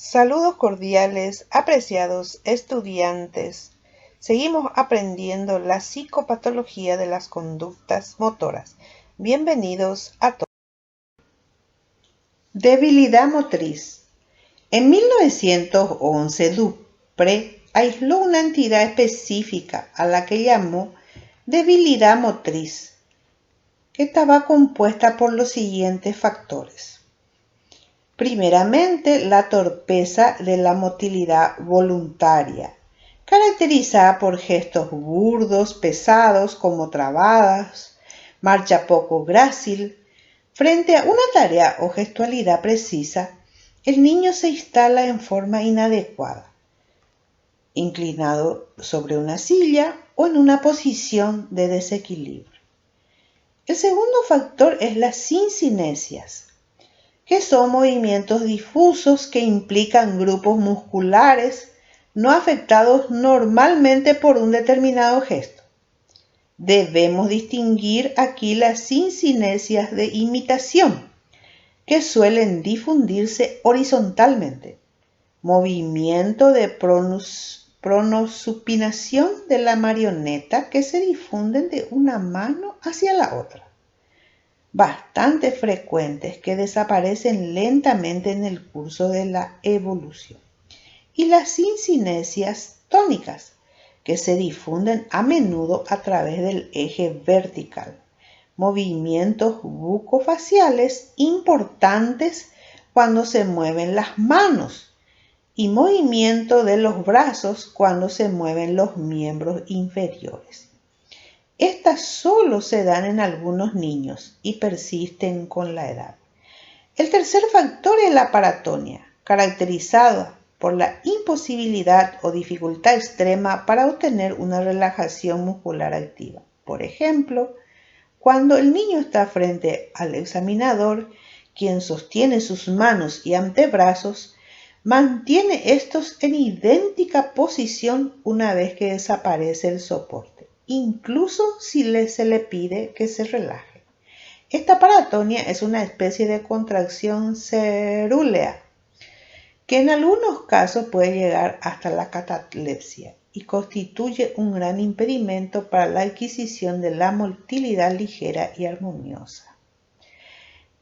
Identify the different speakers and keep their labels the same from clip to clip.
Speaker 1: Saludos cordiales, apreciados estudiantes. Seguimos aprendiendo la psicopatología de las conductas motoras. Bienvenidos a todos. Debilidad motriz. En 1911, Dupré aisló una entidad específica a la que llamó debilidad motriz, que estaba compuesta por los siguientes factores. Primeramente, la torpeza de la motilidad voluntaria, caracterizada por gestos burdos, pesados, como trabadas, marcha poco grácil. Frente a una tarea o gestualidad precisa, el niño se instala en forma inadecuada, inclinado sobre una silla o en una posición de desequilibrio. El segundo factor es las sincinesias, que son movimientos difusos que implican grupos musculares no afectados normalmente por un determinado gesto. Debemos distinguir aquí las sincinesias de imitación, que suelen difundirse horizontalmente, movimiento de pronosupinación de la marioneta que se difunden de una mano hacia la otra, bastante frecuentes, que desaparecen lentamente en el curso de la evolución, y las sincinesias tónicas, que se difunden a menudo a través del eje vertical, movimientos bucofaciales importantes cuando se mueven las manos y movimiento de los brazos cuando se mueven los miembros inferiores. Estas solo se dan en algunos niños y persisten con la edad. El tercer factor es la paratonia, caracterizada por la imposibilidad o dificultad extrema para obtener una relajación muscular activa. Por ejemplo, cuando el niño está frente al examinador, quien sostiene sus manos y antebrazos, mantiene estos en idéntica posición una vez que desaparece el soporte, incluso si se le pide que se relaje. Esta paratonia es una especie de contracción cerúlea que en algunos casos puede llegar hasta la catalepsia y constituye un gran impedimento para la adquisición de la motilidad ligera y armoniosa.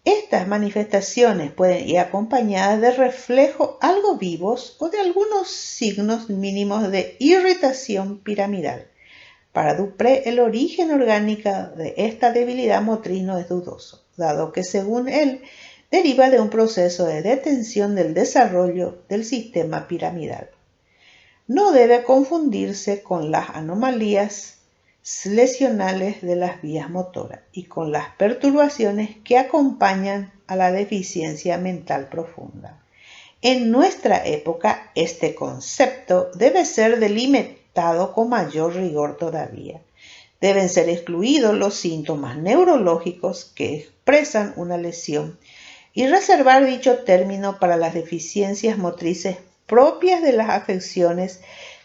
Speaker 1: Estas manifestaciones pueden ir acompañadas de reflejos algo vivos o de algunos signos mínimos de irritación piramidal. Para Dupré, el origen orgánico de esta debilidad motriz no es dudoso, dado que, según él, deriva de un proceso de detención del desarrollo del sistema piramidal. No debe confundirse con las anomalías lesionales de las vías motoras y con las perturbaciones que acompañan a la deficiencia mental profunda. En nuestra época, este concepto debe ser delimitado con mayor rigor todavía. Deben ser excluidos los síntomas neurológicos que expresan una lesión y reservar dicho término para las deficiencias motrices propias de las afecciones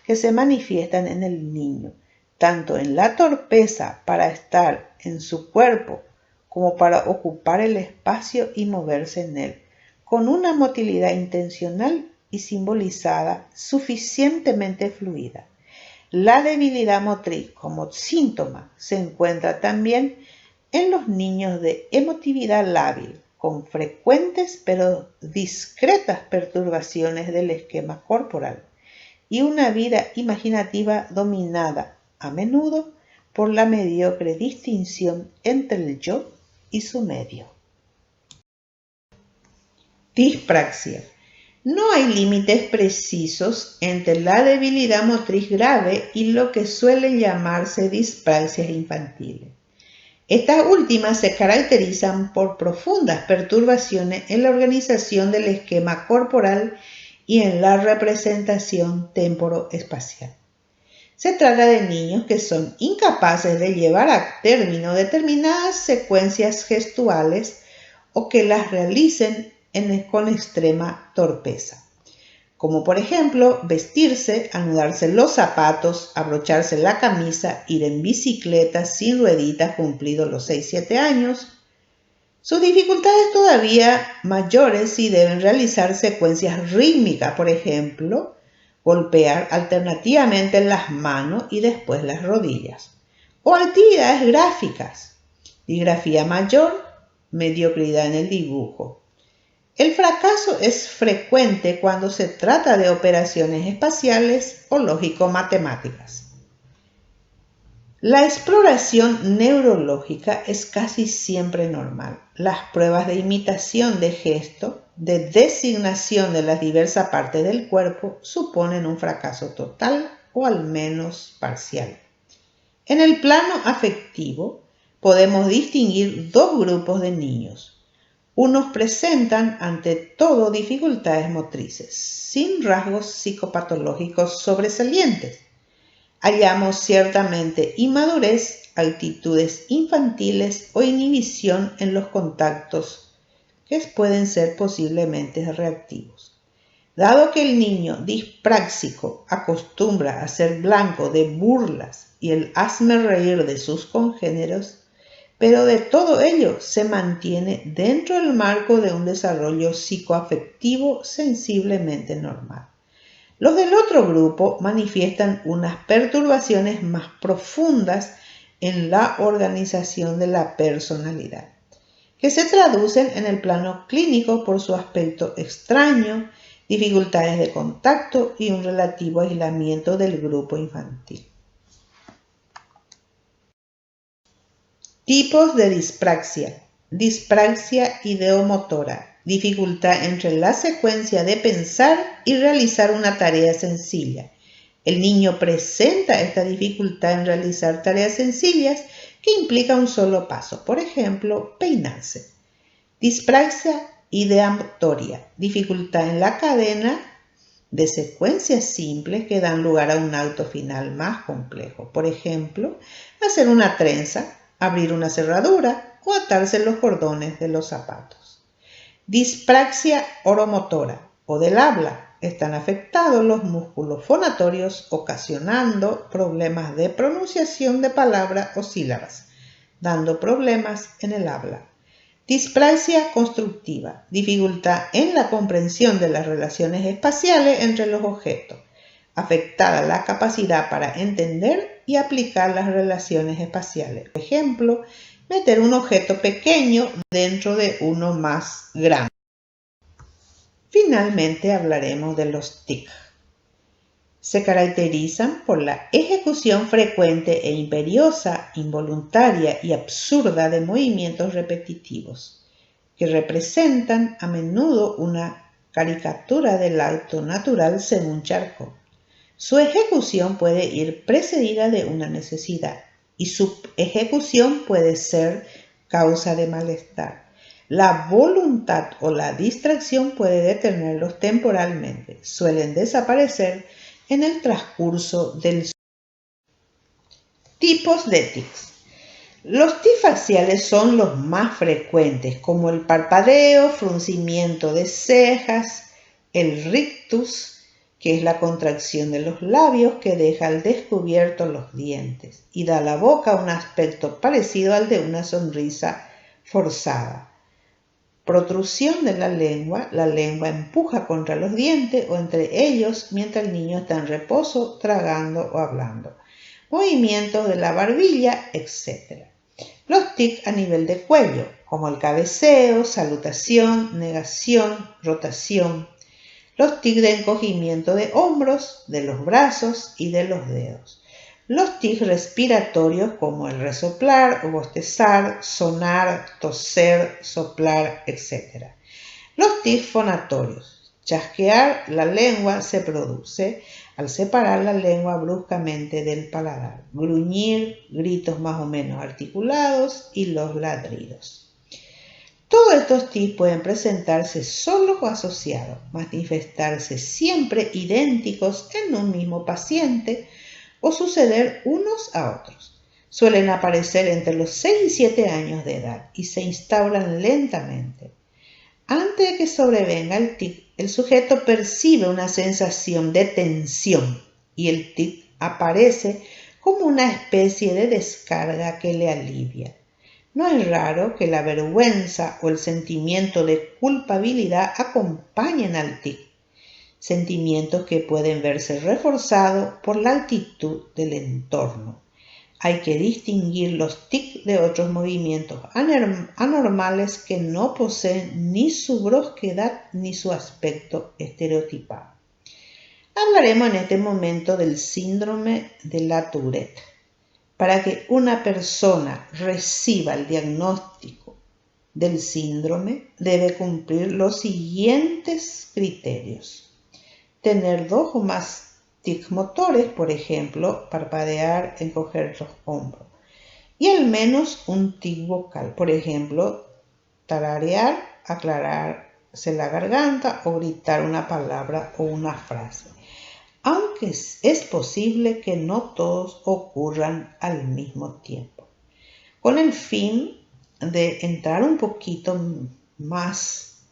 Speaker 1: que se manifiestan en el niño, tanto en la torpeza para estar en su cuerpo como para ocupar el espacio y moverse en él, con una motilidad intencional y simbolizada suficientemente fluida. La debilidad motriz como síntoma se encuentra también en los niños de emotividad lábil, con frecuentes pero discretas perturbaciones del esquema corporal y una vida imaginativa dominada a menudo por la mediocre distinción entre el yo y su medio. Dispraxia. No hay límites precisos entre la debilidad motriz grave y lo que suelen llamarse dispraxias infantiles. Estas últimas se caracterizan por profundas perturbaciones en la organización del esquema corporal y en la representación temporoespacial. Se trata de niños que son incapaces de llevar a término determinadas secuencias gestuales o que las realicen con extrema torpeza, como por ejemplo vestirse, anudarse los zapatos, abrocharse la camisa, ir en bicicleta sin rueditas cumplidos los 6-7 años, Sus dificultades todavía mayores si deben realizar secuencias rítmicas, por ejemplo, golpear alternativamente las manos y después las rodillas, o actividades gráficas, digrafía mayor, mediocridad en el dibujo. El fracaso es frecuente cuando se trata de operaciones espaciales o lógico-matemáticas. La exploración neurológica es casi siempre normal. Las pruebas de imitación de gesto, de designación de las diversas partes del cuerpo, suponen un fracaso total o al menos parcial. En el plano afectivo, podemos distinguir dos grupos de niños. Unos presentan ante todo dificultades motrices, sin rasgos psicopatológicos sobresalientes. Hallamos ciertamente inmadurez, actitudes infantiles o inhibición en los contactos que pueden ser posiblemente reactivos. Dado que el niño dispráxico acostumbra a ser blanco de burlas y el hazme-reír de sus congéneros, pero de todo ello se mantiene dentro del marco de un desarrollo psicoafectivo sensiblemente normal. Los del otro grupo manifiestan unas perturbaciones más profundas en la organización de la personalidad, que se traducen en el plano clínico por su aspecto extraño, dificultades de contacto y un relativo aislamiento del grupo infantil. Tipos de dispraxia. Dispraxia ideomotora. Dificultad entre la secuencia de pensar y realizar una tarea sencilla. El niño presenta esta dificultad en realizar tareas sencillas que implican un solo paso, por ejemplo, peinarse. Dispraxia ideomotoria. Dificultad en la cadena de secuencias simples que dan lugar a un acto final más complejo, por ejemplo, hacer una trenza, abrir una cerradura o atarse los cordones de los zapatos. Dispraxia oromotora o del habla. Están afectados los músculos fonatorios, ocasionando problemas de pronunciación de palabras o sílabas, dando problemas en el habla. Dispraxia constructiva. Dificultad en la comprensión de las relaciones espaciales entre los objetos. Afectada la capacidad para entender y aplicar las relaciones espaciales. Por ejemplo, meter un objeto pequeño dentro de uno más grande. Finalmente hablaremos de los TIC. Se caracterizan por la ejecución frecuente e imperiosa, involuntaria y absurda de movimientos repetitivos, que representan a menudo una caricatura del acto natural según Charcot. Su ejecución puede ir precedida de una necesidad y su ejecución puede ser causa de malestar. La voluntad o la distracción puede detenerlos temporalmente. Suelen desaparecer en el transcurso del sueño. Tipos de tics. Los tics faciales son los más frecuentes, como el parpadeo, fruncimiento de cejas, el rictus, que es la contracción de los labios que deja al descubierto los dientes y da a la boca un aspecto parecido al de una sonrisa forzada. Protrusión de la lengua empuja contra los dientes o entre ellos mientras el niño está en reposo, tragando o hablando. Movimientos de la barbilla, etc. Los tics a nivel de cuello, como el cabeceo, salutación, negación, rotación. Los tics de encogimiento de hombros, de los brazos y de los dedos. Los tics respiratorios como el resoplar o bostezar, sonar, toser, soplar, etc. Los tics fonatorios. Chasquear la lengua se produce al separar la lengua bruscamente del paladar. Gruñir, gritos más o menos articulados y los ladridos. Todos estos tics pueden presentarse solos o asociados, manifestarse siempre idénticos en un mismo paciente o suceder unos a otros. Suelen aparecer entre los 6 y 7 años de edad y se instauran lentamente. Antes de que sobrevenga el tic, el sujeto percibe una sensación de tensión y el tic aparece como una especie de descarga que le alivia. No es raro que la vergüenza o el sentimiento de culpabilidad acompañen al tic, sentimientos que pueden verse reforzados por la actitud del entorno. Hay que distinguir los tics de otros movimientos anormales que no poseen ni su brusquedad ni su aspecto estereotipado. Hablaremos en este momento del síndrome de la Tourette. Para que una persona reciba el diagnóstico del síndrome, debe cumplir los siguientes criterios: tener 2 o más tics motores, por ejemplo, parpadear, encoger los hombros, y al menos un tic vocal, por ejemplo, tararear, aclararse la garganta o gritar una palabra o una frase, aunque es posible que no todos ocurran al mismo tiempo. Con el fin de entrar un poquito más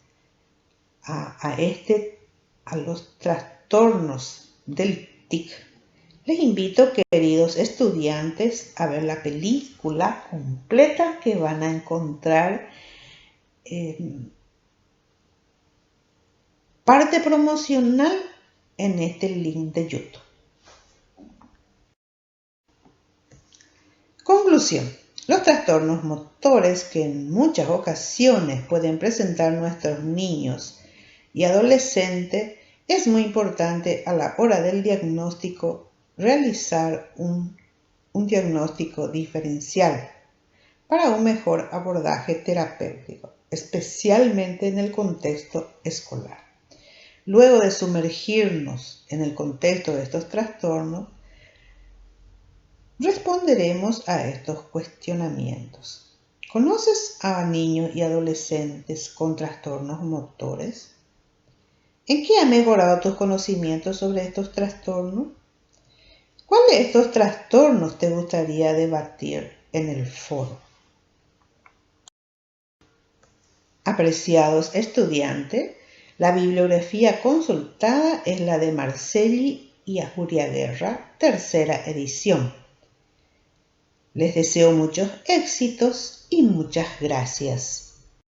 Speaker 1: a los trastornos del tic, les invito, queridos estudiantes, a ver la película completa que van a encontrar parte promocional en este link de YouTube. Conclusión. Los trastornos motores que en muchas ocasiones pueden presentar nuestros niños y adolescentes, es muy importante a la hora del diagnóstico realizar un diagnóstico diferencial para un mejor abordaje terapéutico, especialmente en el contexto escolar. Luego de sumergirnos en el contexto de estos trastornos, responderemos a estos cuestionamientos. ¿Conoces a niños y adolescentes con trastornos motores? ¿En qué han mejorado tus conocimientos sobre estos trastornos? ¿Cuál de estos trastornos te gustaría debatir en el foro? Apreciados estudiantes, la bibliografía consultada es la de Marcelli y Ajuriaguerra, tercera edición. Les deseo muchos éxitos y muchas gracias.